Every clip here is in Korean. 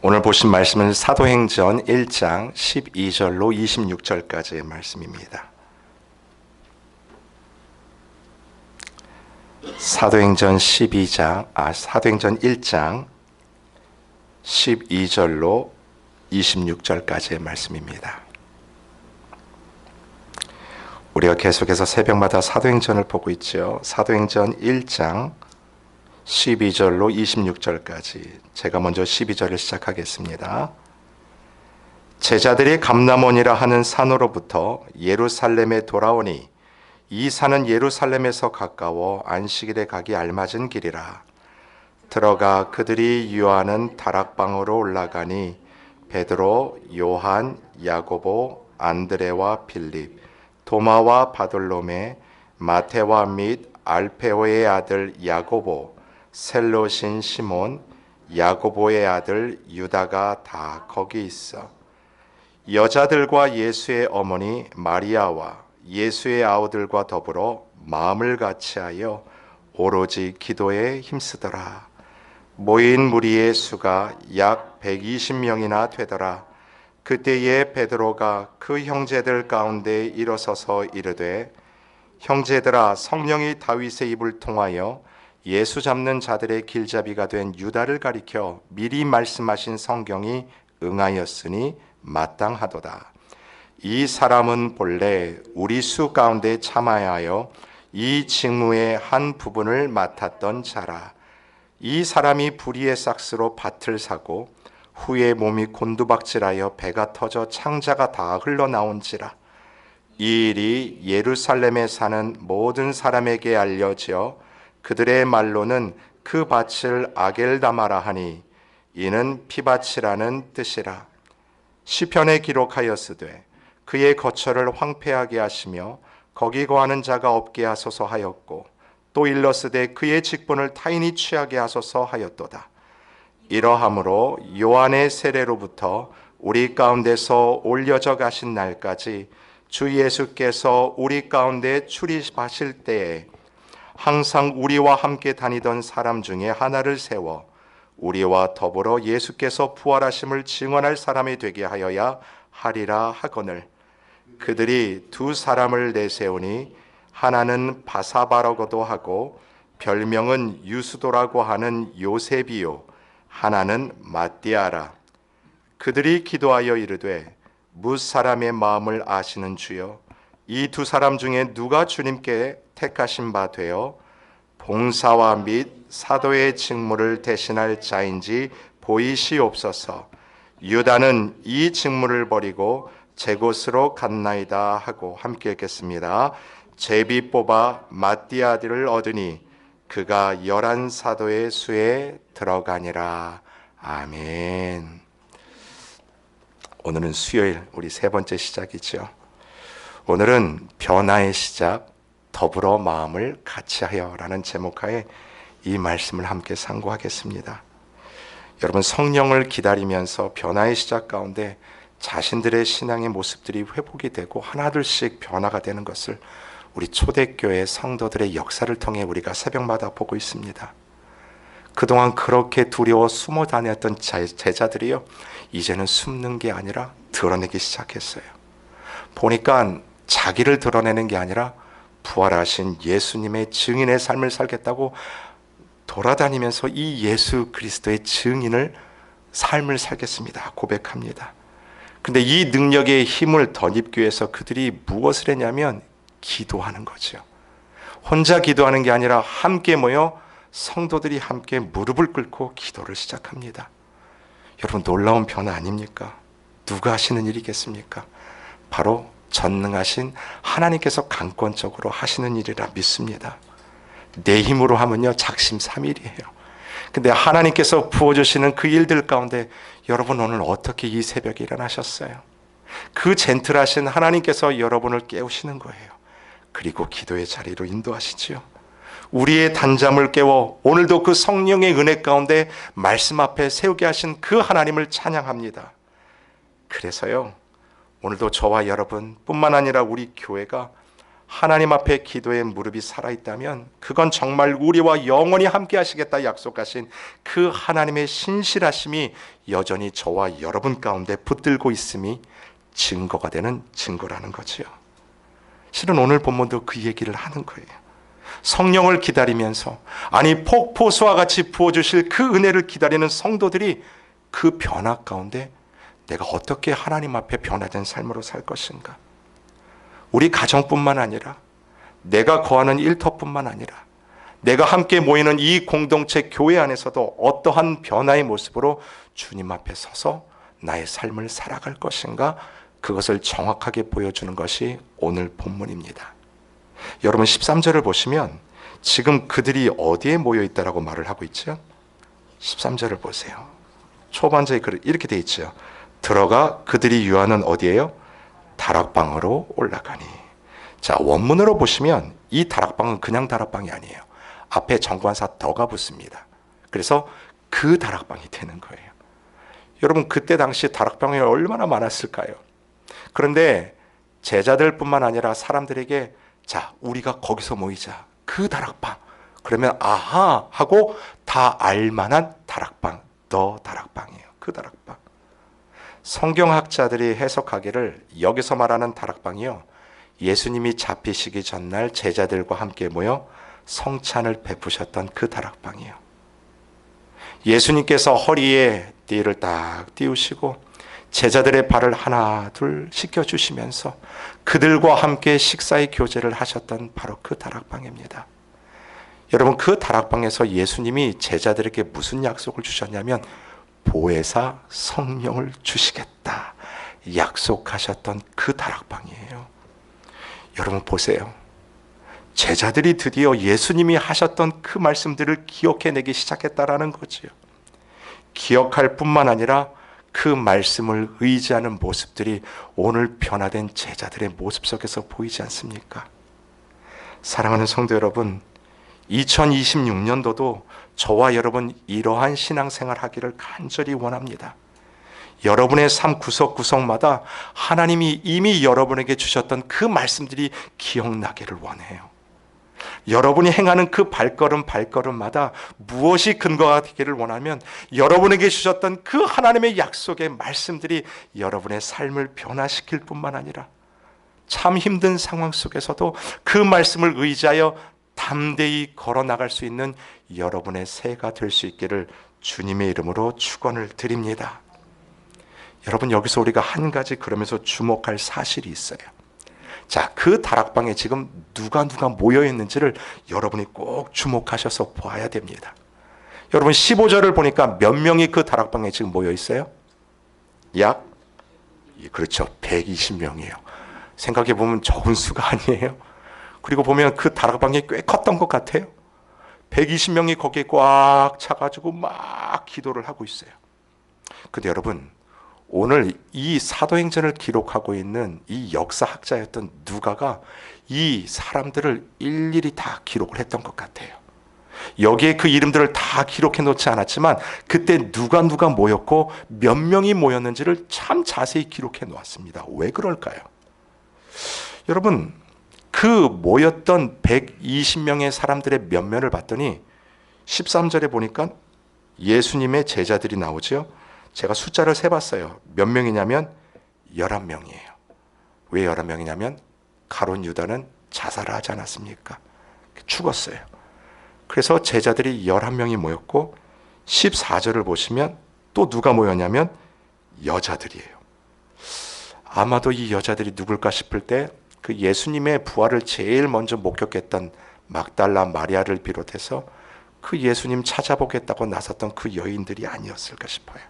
오늘 보신 말씀은 사도행전 1장 12절로 26절까지의 말씀입니다. 사도행전 1장 12절로 26절까지의 말씀입니다. 우리가 계속해서 새벽마다 사도행전을 보고 있죠. 사도행전 1장 12절로 26절까지 제가 먼저 12절을 시작하겠습니다. 제자들이 감람원이라 하는 산으로부터 예루살렘에 돌아오니 이 산은 예루살렘에서 가까워 안식일에 가기 알맞은 길이라. 들어가 그들이 유하는 다락방으로 올라가니 베드로, 요한, 야고보, 안드레와 빌립, 도마와 바돌로메, 마테와 및 알페오의 아들 야고보, 셀롯인 시몬, 야고보의 아들 유다가 다 거기 있어. 여자들과 예수의 어머니 마리아와 예수의 아우들과 더불어 마음을 같이하여 오로지 기도에 힘쓰더라. 모인 무리의 수가 약 120명이나 되더라. 그때에 베드로가 그 형제들 가운데 일어서서 이르되, 형제들아, 성령이 다윗의 입을 통하여 예수 잡는 자들의 길잡이가 된 유다를 가리켜 미리 말씀하신 성경이 응하였으니 마땅하도다. 이 사람은 본래 우리 수 가운데 참아야 이 직무의 한 부분을 맡았던 자라. 이 사람이 불의의 삭스로 밭을 사고 후에 몸이 곤두박질하여 배가 터져 창자가 다 흘러나온지라. 이 일이 예루살렘에 사는 모든 사람에게 알려져 그들의 말로는 그 밭을 아겔다마라 하니 이는 피밭이라는 뜻이라. 시편에 기록하였으되 그의 거처를 황폐하게 하시며 거기 거하는 자가 없게 하소서 하였고, 또 일렀으되 그의 직분을 타인이 취하게 하소서 하였도다. 이러함으로 요한의 세례로부터 우리 가운데서 올려져 가신 날까지 주 예수께서 우리 가운데 출입하실 때에 항상 우리와 함께 다니던 사람 중에 하나를 세워 우리와 더불어 예수께서 부활하심을 증언할 사람이 되게 하여야 하리라 하거늘. 그들이 두 사람을 내세우니 하나는 바사바라고도 하고 별명은 유수도라고 하는 요셉이요, 하나는 마띠아라. 그들이 기도하여 이르되, 뭇 사람의 마음을 아시는 주여, 이 두 사람 중에 누가 주님께 택하신 바 되어 봉사와 및 사도의 직무를 대신할 자인지 보이시옵소서. 유다는 이 직무를 버리고 제 곳으로 갔나이다 하고 함께 읽겠습니다. 제비 뽑아 마띠아들을 얻으니 그가 11 사도의 수에 들어가니라. 아멘. 오늘은 수요일, 우리 세 번째 시작이죠. 오늘은 변화의 시작, 더불어 마음을 같이하여 라는 제목하에 이 말씀을 함께 상고하겠습니다. 여러분, 성령을 기다리면서 변화의 시작 가운데 자신들의 신앙의 모습들이 회복이 되고 하나둘씩 변화가 되는 것을 우리 초대교회 성도들의 역사를 통해 우리가 새벽마다 보고 있습니다. 그동안 그렇게 두려워 숨어 다녔던 제자들이요, 이제는 숨는 게 아니라 드러내기 시작했어요. 보니까 자기를 드러내는 게 아니라 부활하신 예수님의 증인의 삶을 살겠다고 돌아다니면서 이 예수 그리스도의 증인을 삶을 살겠습니다 고백합니다. 근데 이 능력의 힘을 덧입기 위해서 그들이 무엇을 했냐면 기도하는 거죠. 혼자 기도하는 게 아니라 함께 모여 성도들이 함께 무릎을 꿇고 기도를 시작합니다. 여러분, 놀라운 변화 아닙니까? 누가 하시는 일이겠습니까? 바로 전능하신 하나님께서 강권적으로 하시는 일이라 믿습니다. 내 힘으로 하면요, 작심삼일이에요. 근데 하나님께서 부어주시는 그 일들 가운데 여러분, 오늘 어떻게 이 새벽에 일어나셨어요? 그 젠틀하신 하나님께서 여러분을 깨우시는 거예요. 그리고 기도의 자리로 인도하시지요. 우리의 단잠을 깨워 오늘도 그 성령의 은혜 가운데 말씀 앞에 세우게 하신 그 하나님을 찬양합니다. 그래서요, 오늘도 저와 여러분 뿐만 아니라 우리 교회가 하나님 앞에 기도의 무릎이 살아있다면 그건 정말 우리와 영원히 함께 하시겠다 약속하신 그 하나님의 신실하심이 여전히 저와 여러분 가운데 붙들고 있음이 증거가 되는 증거라는 거지요. 실은 오늘 본문도 그 얘기를 하는 거예요. 성령을 기다리면서, 아니 폭포수와 같이 부어주실 그 은혜를 기다리는 성도들이 그 변화 가운데 내가 어떻게 하나님 앞에 변화된 삶으로 살 것인가. 우리 가정뿐만 아니라 내가 거하는 일터뿐만 아니라 내가 함께 모이는 이 공동체 교회 안에서도 어떠한 변화의 모습으로 주님 앞에 서서 나의 삶을 살아갈 것인가, 그것을 정확하게 보여주는 것이 오늘 본문입니다. 여러분 13절을 보시면 지금 그들이 어디에 모여 있다라고 말을 하고 있죠? 13절을 보세요. 초반절에 이렇게 돼 있죠. 들어가 그들이 유하는 어디예요? 다락방으로 올라가니. 자, 원문으로 보시면 이 다락방은 그냥 다락방이 아니에요. 앞에 정관사 더가 붙습니다. 그래서 그 다락방이 되는 거예요. 여러분 그때 당시 다락방이 얼마나 많았을까요? 그런데 제자들뿐만 아니라 사람들에게 자, 우리가 거기서 모이자. 그 다락방. 그러면 아하 하고 다 알만한 다락방, 더 다락방이에요. 그 다락방. 성경학자들이 해석하기를 여기서 말하는 다락방이요, 예수님이 잡히시기 전날 제자들과 함께 모여 성찬을 베푸셨던 그 다락방이에요. 예수님께서 허리에 띠를 딱 띄우시고 제자들의 발을 하나 둘 씻겨주시면서 그들과 함께 식사의 교제를 하셨던 바로 그 다락방입니다. 여러분 그 다락방에서 예수님이 제자들에게 무슨 약속을 주셨냐면 보혜사 성령을 주시겠다 약속하셨던 그 다락방이에요. 여러분 보세요. 제자들이 드디어 예수님이 하셨던 그 말씀들을 기억해내기 시작했다라는 거지요. 기억할 뿐만 아니라 그 말씀을 의지하는 모습들이 오늘 변화된 제자들의 모습 속에서 보이지 않습니까? 사랑하는 성도 여러분, 2026년도도 저와 여러분 이러한 신앙생활 하기를 간절히 원합니다. 여러분의 삶 구석구석마다 하나님이 이미 여러분에게 주셨던 그 말씀들이 기억나기를 원해요. 여러분이 행하는 그 발걸음마다 무엇이 근거가 되기를 원하면 여러분에게 주셨던 그 하나님의 약속의 말씀들이 여러분의 삶을 변화시킬 뿐만 아니라 참 힘든 상황 속에서도 그 말씀을 의지하여 담대히 걸어나갈 수 있는 여러분의 새해가 될 수 있기를 주님의 이름으로 축원을 드립니다. 여러분 여기서 우리가 한 가지 그러면서 주목할 사실이 있어요. 자, 그 다락방에 지금 누가 모여 있는지를 여러분이 꼭 주목하셔서 봐야 됩니다. 여러분 15절을 보니까 몇 명이 그 다락방에 지금 모여 있어요? 그렇죠. 120명이에요. 생각해 보면 적은 수가 아니에요. 그리고 보면 그 다락방이 꽤 컸던 것 같아요. 120명이 거기에 꽉 차가지고 막 기도를 하고 있어요. 근데 여러분 오늘 이 사도행전을 기록하고 있는 이 역사학자였던 누가가 이 사람들을 일일이 다 기록을 했던 것 같아요. 여기에 그 이름들을 다 기록해 놓지 않았지만 그때 누가 모였고 몇 명이 모였는지를 참 자세히 기록해 놓았습니다. 왜 그럴까요? 여러분 그 모였던 120명의 사람들의 면면을 봤더니 13절에 보니까 예수님의 제자들이 나오죠. 제가 숫자를 세봤어요. 몇 명이냐면 11명이에요. 왜 11명이냐면 가룟 유다는 자살을 하지 않았습니까? 죽었어요. 그래서 제자들이 11명이 모였고 14절을 보시면 또 누가 모였냐면 여자들이에요. 아마도 이 여자들이 누굴까 싶을 때 그 예수님의 부활을 제일 먼저 목격했던 막달라 마리아를 비롯해서 그 예수님 찾아보겠다고 나섰던 그 여인들이 아니었을까 싶어요.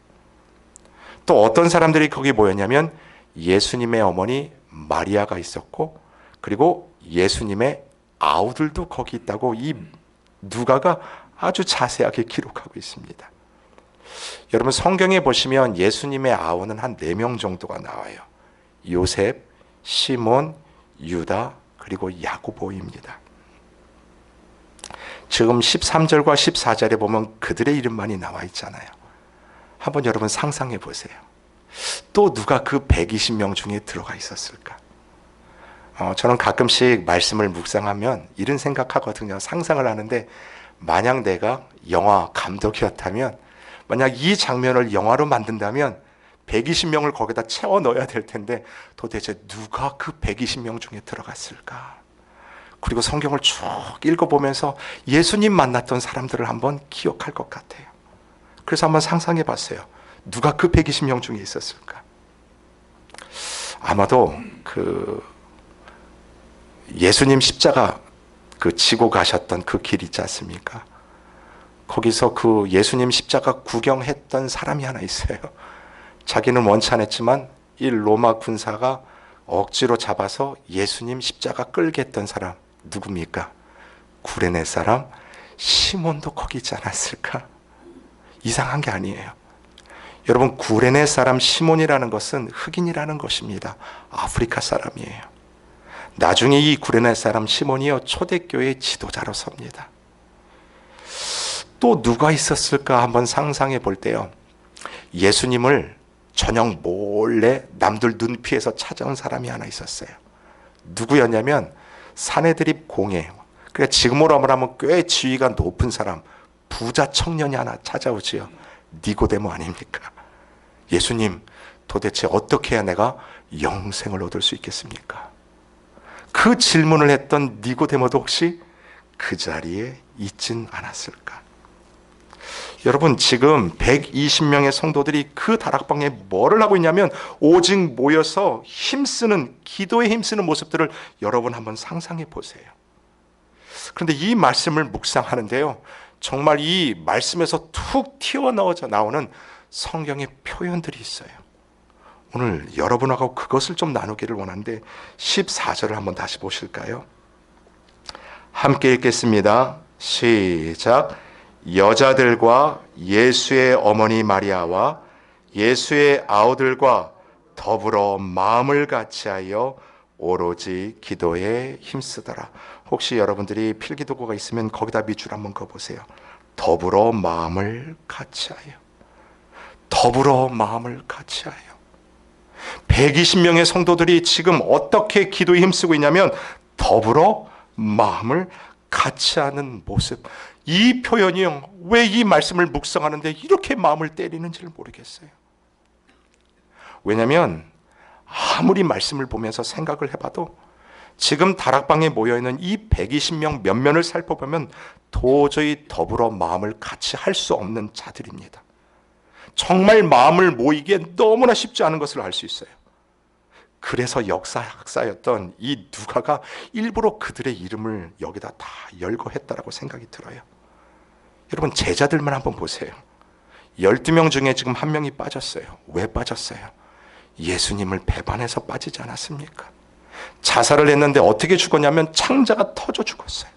또 어떤 사람들이 거기 모였냐면 예수님의 어머니 마리아가 있었고 그리고 예수님의 아우들도 거기 있다고 이 누가가 아주 자세하게 기록하고 있습니다. 여러분 성경에 보시면 예수님의 아우는 한 4명 정도가 나와요. 요셉, 시몬, 유다 그리고 야고보입니다. 지금 13절과 14절에 보면 그들의 이름만이 나와 있잖아요. 한번 여러분 상상해 보세요. 또 누가 그 120명 중에 들어가 있었을까? 저는 가끔씩 말씀을 묵상하면 이런 생각하거든요. 상상을 하는데 만약 내가 영화 감독이었다면 만약 이 장면을 영화로 만든다면 120명을 거기다 채워 넣어야 될 텐데 도대체 누가 그 120명 중에 들어갔을까? 그리고 성경을 쭉 읽어보면서 예수님 만났던 사람들을 한번 기억할 것 같아요. 그래서 한번 상상해 봤어요. 누가 그 120명 중에 있었을까? 아마도 그 예수님 십자가 지고 가셨던 그 길 있지 않습니까? 거기서 그 예수님 십자가 구경했던 사람이 하나 있어요. 자기는 원치 않았지만 이 로마 군사가 억지로 잡아서 예수님 십자가 끌게 했던 사람 누굽니까? 구레네 사람 시몬도 거기 있지 않았을까? 이상한 게 아니에요. 여러분, 구레네 사람 시몬이라는 것은 흑인이라는 것입니다. 아프리카 사람이에요. 나중에 이 구레네 사람 시몬이요 초대교회의 지도자로 섭니다. 또 누가 있었을까 한번 상상해 볼 때요, 예수님을 저녁 몰래 남들 눈 피해서 찾아온 사람이 하나 있었어요. 누구였냐면 사내들입 공회, 그러니까 지금으로 말하면 꽤 지위가 높은 사람, 부자 청년이 하나 찾아오지요. 니고데모 아닙니까? 예수님, 도대체 어떻게 해야 내가 영생을 얻을 수 있겠습니까? 그 질문을 했던 니고데모도 혹시 그 자리에 있진 않았을까? 여러분, 지금 120명의 성도들이 그 다락방에 뭐를 하고 있냐면 오직 모여서 힘쓰는, 기도에 힘쓰는 모습들을 여러분 한번 상상해 보세요. 그런데 이 말씀을 묵상하는데요, 정말 이 말씀에서 툭 튀어나오자 나오는 성경의 표현들이 있어요. 오늘 여러분하고 그것을 좀 나누기를 원하는데 14절을 한번 다시 보실까요? 함께 읽겠습니다. 시작. 여자들과 예수의 어머니 마리아와 예수의 아우들과 더불어 마음을 같이하여 오로지 기도에 힘쓰더라. 혹시 여러분들이 필기도구가 있으면 거기다 밑줄 한번 그어보세요. 더불어 마음을 같이하여. 더불어 마음을 같이하여. 120명의 성도들이 지금 어떻게 기도에 힘쓰고 있냐면 더불어 마음을 같이하는 모습. 이 표현이요, 왜 이 말씀을 묵상하는데 이렇게 마음을 때리는지를 모르겠어요. 왜냐하면 아무리 말씀을 보면서 생각을 해봐도 지금 다락방에 모여있는 이 120명 몇 면을 살펴보면 도저히 더불어 마음을 같이 할 수 없는 자들입니다. 정말 마음을 모이기에 너무나 쉽지 않은 것을 알 수 있어요. 그래서 역사학사였던 이 누가가 일부러 그들의 이름을 여기다 다 열거했다라고 생각이 들어요. 여러분, 제자들만 한번 보세요. 12명 중에 지금 한 명이 빠졌어요. 왜 빠졌어요? 예수님을 배반해서 빠지지 않았습니까? 자살을 했는데 어떻게 죽었냐면 창자가 터져 죽었어요.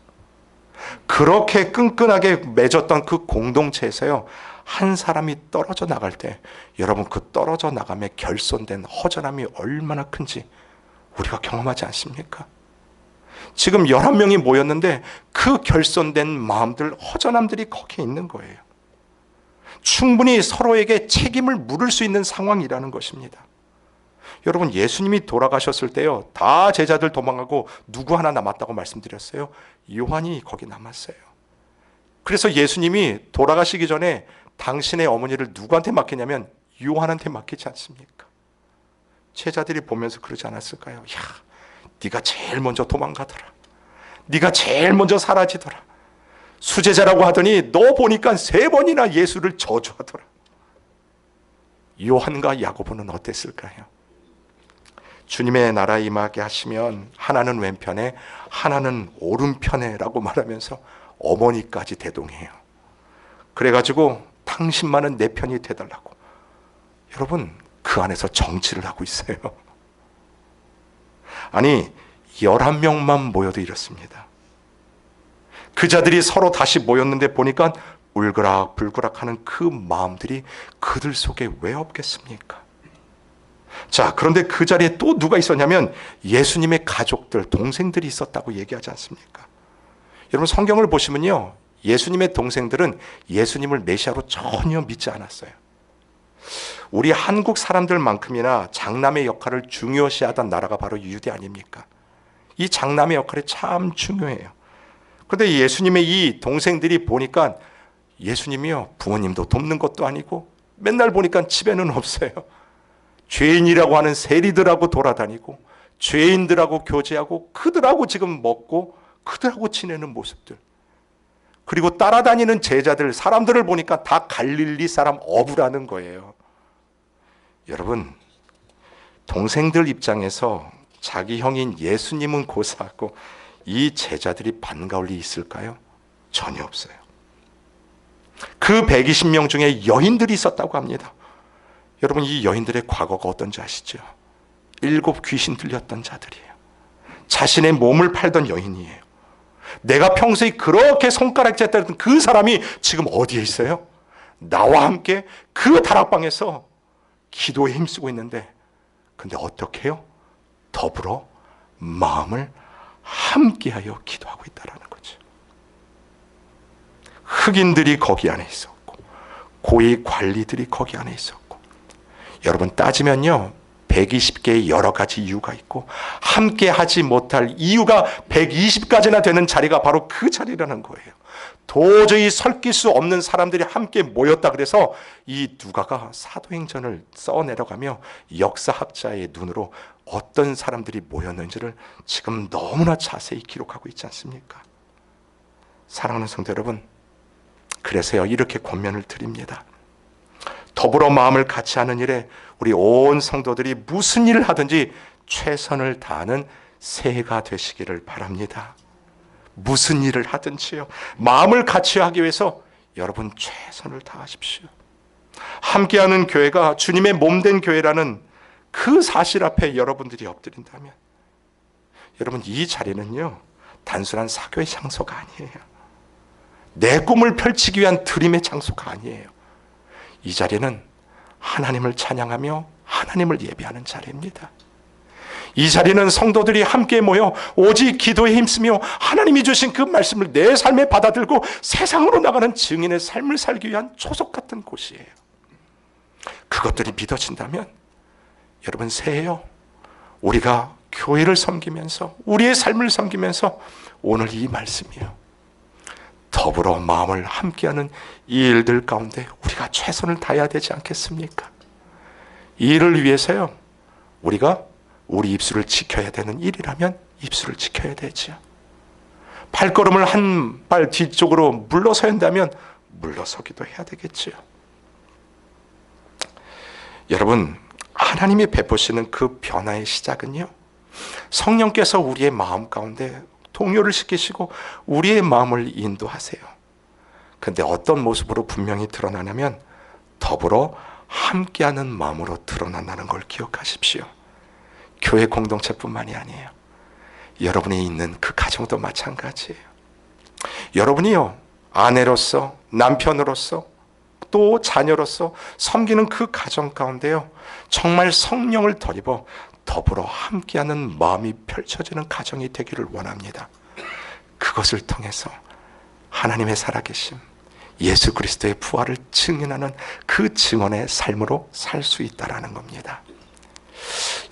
그렇게 끈끈하게 맺었던 그 공동체에서요, 한 사람이 떨어져 나갈 때 여러분, 그 떨어져 나감에 결손된 허전함이 얼마나 큰지 우리가 경험하지 않습니까? 지금 11명이 모였는데 그 결손된 마음들, 허전함들이 거기에 있는 거예요. 충분히 서로에게 책임을 물을 수 있는 상황이라는 것입니다. 여러분, 예수님이 돌아가셨을 때요, 다 제자들 도망가고 누구 하나 남았다고 말씀드렸어요. 요한이 거기 남았어요. 그래서 예수님이 돌아가시기 전에 당신의 어머니를 누구한테 맡기냐면 요한한테 맡기지 않습니까? 제자들이 보면서 그러지 않았을까요? 야, 네가 제일 먼저 도망가더라. 네가 제일 먼저 사라지더라. 수제자라고 하더니 너 보니까 3번이나 예수를 저주하더라. 요한과 야고보는 어땠을까요? 주님의 나라 임하게 하시면 하나는 왼편에 하나는 오른편에 라고 말하면서 어머니까지 대동해요. 그래가지고 당신만은 내 편이 되달라고. 여러분, 그 안에서 정치를 하고 있어요. 아니, 11명만 모여도 이렇습니다. 그 자들이 서로 다시 모였는데 보니까 울그락불그락 하는 그 마음들이 그들 속에 왜 없겠습니까? 자, 그런데 그 자리에 또 누가 있었냐면 예수님의 가족들, 동생들이 있었다고 얘기하지 않습니까? 여러분, 성경을 보시면요, 예수님의 동생들은 예수님을 메시아로 전혀 믿지 않았어요. 우리 한국 사람들만큼이나 장남의 역할을 중요시하던 나라가 바로 유대 아닙니까? 이 장남의 역할이 참 중요해요. 그런데 예수님의 이 동생들이 보니까 예수님이요, 부모님도 돕는 것도 아니고 맨날 보니까 집에는 없어요. 죄인이라고 하는 세리들하고 돌아다니고 죄인들하고 교제하고 그들하고 지금 먹고 그들하고 지내는 모습들, 그리고 따라다니는 제자들, 사람들을 보니까 다 갈릴리 사람 어부라는 거예요. 여러분, 동생들 입장에서 자기 형인 예수님은 고사하고 이 제자들이 반가울 리 있을까요? 전혀 없어요. 그 120명 중에 여인들이 있었다고 합니다. 여러분, 이 여인들의 과거가 어떤지 아시죠? 7 귀신 들렸던 자들이에요. 자신의 몸을 팔던 여인이에요. 내가 평소에 그렇게 손가락질했던 그 사람이 지금 어디에 있어요? 나와 함께 그 다락방에서 기도에 힘쓰고 있는데, 근데 어떻게 해요? 더불어 마음을 함께하여 기도하고 있다는 거죠. 흑인들이 거기 안에 있었고 고위 관리들이 거기 안에 있었고, 여러분 따지면요, 120개의 여러 가지 이유가 있고 함께 하지 못할 이유가 120가지나 되는 자리가 바로 그 자리라는 거예요. 도저히 설킬 수 없는 사람들이 함께 모였다 그래서 이 누가가 사도행전을 써내려가며 역사학자의 눈으로 어떤 사람들이 모였는지를 지금 너무나 자세히 기록하고 있지 않습니까? 사랑하는 성도 여러분, 그래서요, 이렇게 권면을 드립니다. 더불어 마음을 같이 하는 일에 우리 온 성도들이 무슨 일을 하든지 최선을 다하는 새해가 되시기를 바랍니다. 무슨 일을 하든지요, 마음을 같이 하기 위해서 여러분 최선을 다하십시오. 함께하는 교회가 주님의 몸된 교회라는 그 사실 앞에 여러분들이 엎드린다면, 여러분 이 자리는요, 단순한 사교의 장소가 아니에요. 내 꿈을 펼치기 위한 드림의 장소가 아니에요. 이 자리는 하나님을 찬양하며 하나님을 예배하는 자리입니다. 이 자리는 성도들이 함께 모여 오직 기도에 힘쓰며 하나님이 주신 그 말씀을 내 삶에 받아들고 세상으로 나가는 증인의 삶을 살기 위한 초석 같은 곳이에요. 그것들이 믿어진다면 여러분, 새해요, 우리가 교회를 섬기면서 우리의 삶을 섬기면서 오늘 이 말씀이요, 더불어 마음을 함께하는 이 일들 가운데 우리가 최선을 다해야 되지 않겠습니까? 이 일을 위해서요, 우리가 우리 입술을 지켜야 되는 일이라면 입술을 지켜야 되죠. 발걸음을 한 발 뒤쪽으로 물러서야 한다면 물러서기도 해야 되겠죠. 여러분, 하나님이 베푸시는 그 변화의 시작은요, 성령께서 우리의 마음 가운데 동요를 시키시고 우리의 마음을 인도하세요. 그런데 어떤 모습으로 분명히 드러나냐면 더불어 함께하는 마음으로 드러난다는 걸 기억하십시오. 교회 공동체뿐만이 아니에요. 여러분이 있는 그 가정도 마찬가지예요. 여러분이요, 아내로서, 남편으로서, 또 자녀로서 섬기는 그 가정 가운데요, 정말 성령을 덧입어 더불어 함께하는 마음이 펼쳐지는 가정이 되기를 원합니다. 그것을 통해서 하나님의 살아계심, 예수 그리스도의 부활을 증언하는 그 증언의 삶으로 살 수 있다는 겁니다.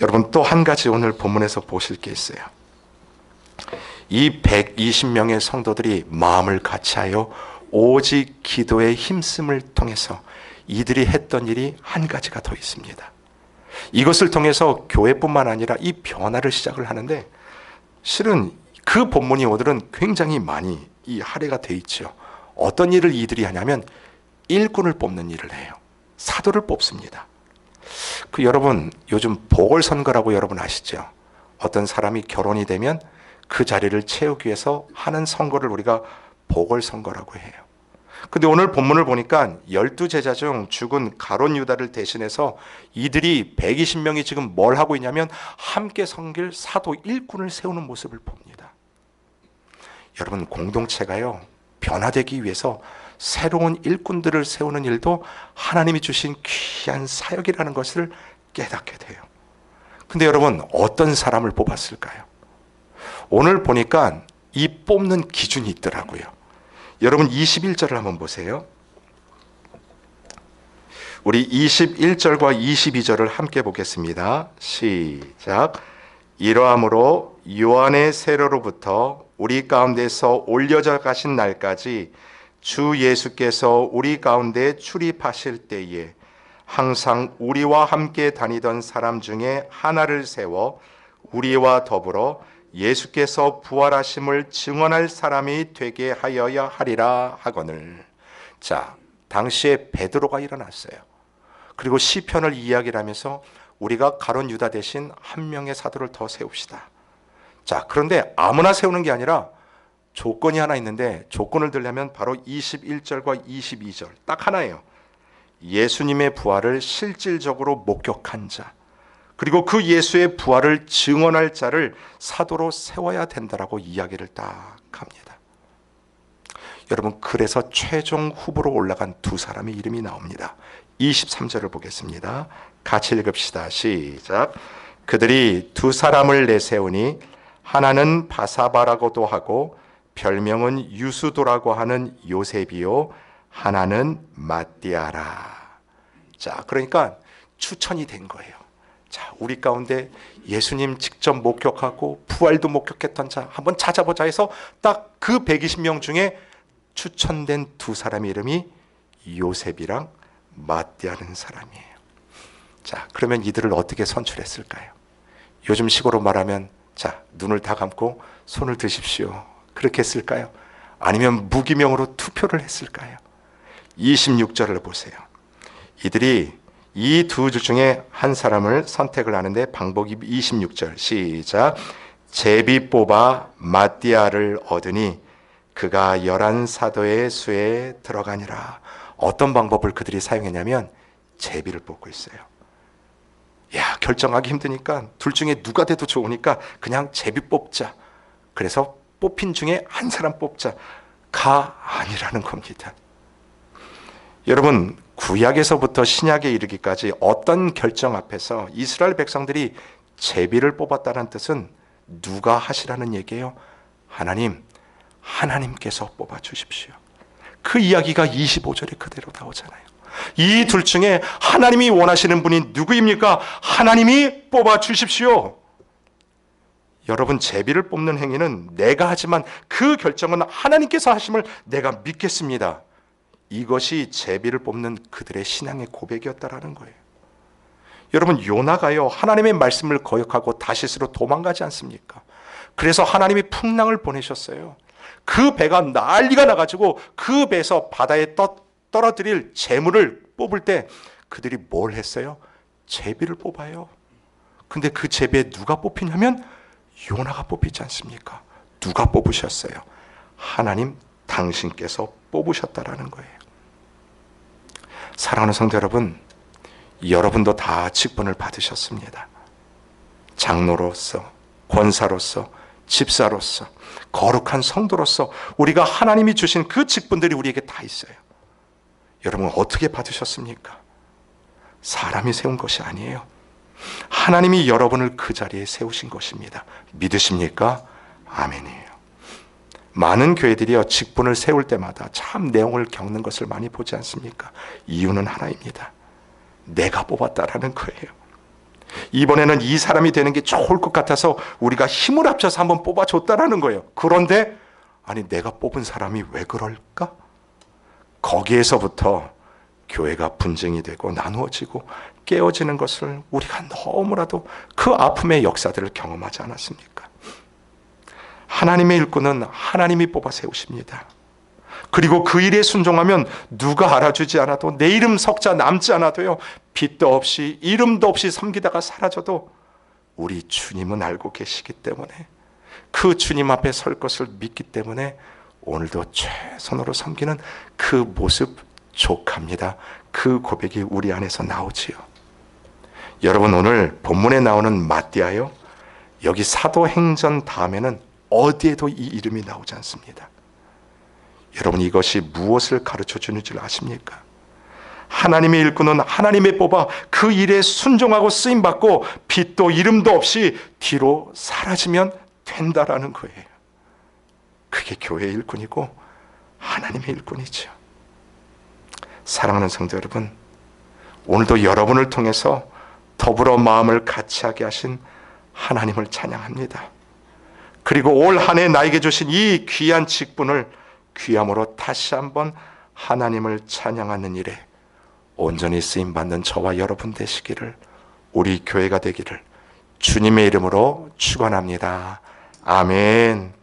여러분, 또 한 가지 오늘 본문에서 보실 게 있어요. 이 120명의 성도들이 마음을 같이하여 오직 기도에 힘씀을 통해서 이들이 했던 일이 한 가지가 더 있습니다. 이것을 통해서 교회뿐만 아니라 이 변화를 시작을 하는데, 실은 그 본문이 오늘은 굉장히 많이 이 할애가 돼 있죠. 어떤 일을 이들이 하냐면 일꾼을 뽑는 일을 해요. 사도를 뽑습니다. 여러분, 요즘 보궐선거라고 여러분 아시죠? 어떤 사람이 결혼이 되면 그 자리를 채우기 위해서 하는 선거를 우리가 보궐선거라고 해요. 근데 오늘 본문을 보니까 12제자 중 죽은 가룟 유다를 대신해서 이들이 120명이 지금 뭘 하고 있냐면 함께 섬길 사도 일꾼을 세우는 모습을 봅니다. 여러분, 공동체가요, 변화되기 위해서 새로운 일꾼들을 세우는 일도 하나님이 주신 귀한 사역이라는 것을 깨닫게 돼요. 근데 여러분, 어떤 사람을 뽑았을까요? 오늘 보니까 이 뽑는 기준이 있더라고요. 여러분 21절을 한번 보세요. 우리 21절과 22절을 함께 보겠습니다. 시작. 이러함으로 요한의 세례로부터 우리 가운데서 올려져 가신 날까지 주 예수께서 우리 가운데 출입하실 때에 항상 우리와 함께 다니던 사람 중에 하나를 세워 우리와 더불어 예수께서 부활하심을 증언할 사람이 되게 하여야 하리라 하거늘. 자, 당시에 베드로가 일어났어요. 그리고 시편을 이야기를 하면서 우리가 가룟 유다 대신 한 명의 사도를 더 세웁시다. 자, 그런데 아무나 세우는 게 아니라 조건이 하나 있는데, 조건을 들려면 바로 21절과 22절 딱 하나예요. 예수님의 부활을 실질적으로 목격한 자, 그리고 그 예수의 부활을 증언할 자를 사도로 세워야 된다라고 이야기를 딱 합니다. 여러분, 그래서 최종 후보로 올라간 두 사람의 이름이 나옵니다. 23절을 보겠습니다. 같이 읽읍시다. 시작. 그들이 두 사람을 내세우니 하나는 바사바라고도 하고 별명은 유수도라고 하는 요셉이요, 하나는 마띠아라. 자, 그러니까 추천이 된 거예요. 자, 우리 가운데 예수님 직접 목격하고 부활도 목격했던 자 한번 찾아보자 해서 딱 그 120명 중에 추천된 두 사람의 이름이 요셉이랑 마띠아라는 사람이에요. 자, 그러면 이들을 어떻게 선출했을까요? 요즘 식으로 말하면, 자, 눈을 다 감고 손을 드십시오, 그렇게 했을까요? 아니면 무기명으로 투표를 했을까요? 26절을 보세요. 이들이 이 두 중에 한 사람을 선택을 하는데 방법이 26절 시작. 제비 뽑아 마띠아를 얻으니 그가 11사도의 수에 들어가니라. 어떤 방법을 그들이 사용했냐면 제비를 뽑고 있어요. 야, 결정하기 힘드니까 둘 중에 누가 돼도 좋으니까 그냥 제비 뽑자. 그래서 뽑힌 중에 한 사람 뽑자가 아니라는 겁니다. 여러분, 구약에서부터 신약에 이르기까지 어떤 결정 앞에서 이스라엘 백성들이 제비를 뽑았다는 뜻은 누가 하시라는 얘기예요? 하나님께서 뽑아주십시오. 그 이야기가 25절에 그대로 나오잖아요. 이 둘 중에 하나님이 원하시는 분이 누구입니까? 하나님이 뽑아주십시오. 여러분, 제비를 뽑는 행위는 내가 하지만 그 결정은 하나님께서 하심을 내가 믿겠습니다. 이것이 제비를 뽑는 그들의 신앙의 고백이었다라는 거예요. 여러분, 요나가요, 하나님의 말씀을 거역하고 다시스로 도망가지 않습니까? 그래서 하나님이 풍랑을 보내셨어요. 그 배가 난리가 나가지고 그 배에서 바다에 떨어뜨릴 재물을 뽑을 때 그들이 뭘 했어요? 제비를 뽑아요. 근데 그 제비에 누가 뽑히냐면 요나가 뽑히지 않습니까? 누가 뽑으셨어요? 하나님 당신께서 뽑으셨다라는 거예요. 사랑하는 성도 여러분, 여러분도 다 직분을 받으셨습니다. 장로로서, 권사로서, 집사로서, 거룩한 성도로서 우리가 하나님이 주신 그 직분들이 우리에게 다 있어요. 여러분, 어떻게 받으셨습니까? 사람이 세운 것이 아니에요. 하나님이 여러분을 그 자리에 세우신 것입니다. 믿으십니까? 아멘이에요. 많은 교회들이요, 직분을 세울 때마다 참 내용을 겪는 것을 많이 보지 않습니까? 이유는 하나입니다. 내가 뽑았다라는 거예요. 이번에는 이 사람이 되는 게 좋을 것 같아서 우리가 힘을 합쳐서 한번 뽑아줬다라는 거예요. 그런데 아니, 내가 뽑은 사람이 왜 그럴까? 거기에서부터 교회가 분쟁이 되고 나누어지고 깨어지는 것을 우리가 너무나도 그 아픔의 역사들을 경험하지 않았습니까? 하나님의 일꾼은 하나님이 뽑아 세우십니다. 그리고 그 일에 순종하면 누가 알아주지 않아도, 내 이름 석자 남지 않아도요, 빚도 없이 이름도 없이 섬기다가 사라져도 우리 주님은 알고 계시기 때문에, 그 주님 앞에 설 것을 믿기 때문에 오늘도 최선으로 섬기는 그 모습 족합니다. 그 고백이 우리 안에서 나오지요. 여러분, 오늘 본문에 나오는 마띠아요, 여기 사도행전 다음에는 어디에도 이 이름이 나오지 않습니다. 여러분, 이것이 무엇을 가르쳐 주는 줄 아십니까? 하나님의 일꾼은 하나님의 뽑아 그 일에 순종하고 쓰임받고 빚도 이름도 없이 뒤로 사라지면 된다라는 거예요. 그게 교회의 일꾼이고 하나님의 일꾼이죠. 사랑하는 성도 여러분, 오늘도 여러분을 통해서 더불어 마음을 같이하게 하신 하나님을 찬양합니다. 그리고 올 한 해 나에게 주신 이 귀한 직분을 귀함으로 다시 한번 하나님을 찬양하는 일에 온전히 쓰임받는 저와 여러분 되시기를, 우리 교회가 되기를 주님의 이름으로 축원합니다. 아멘.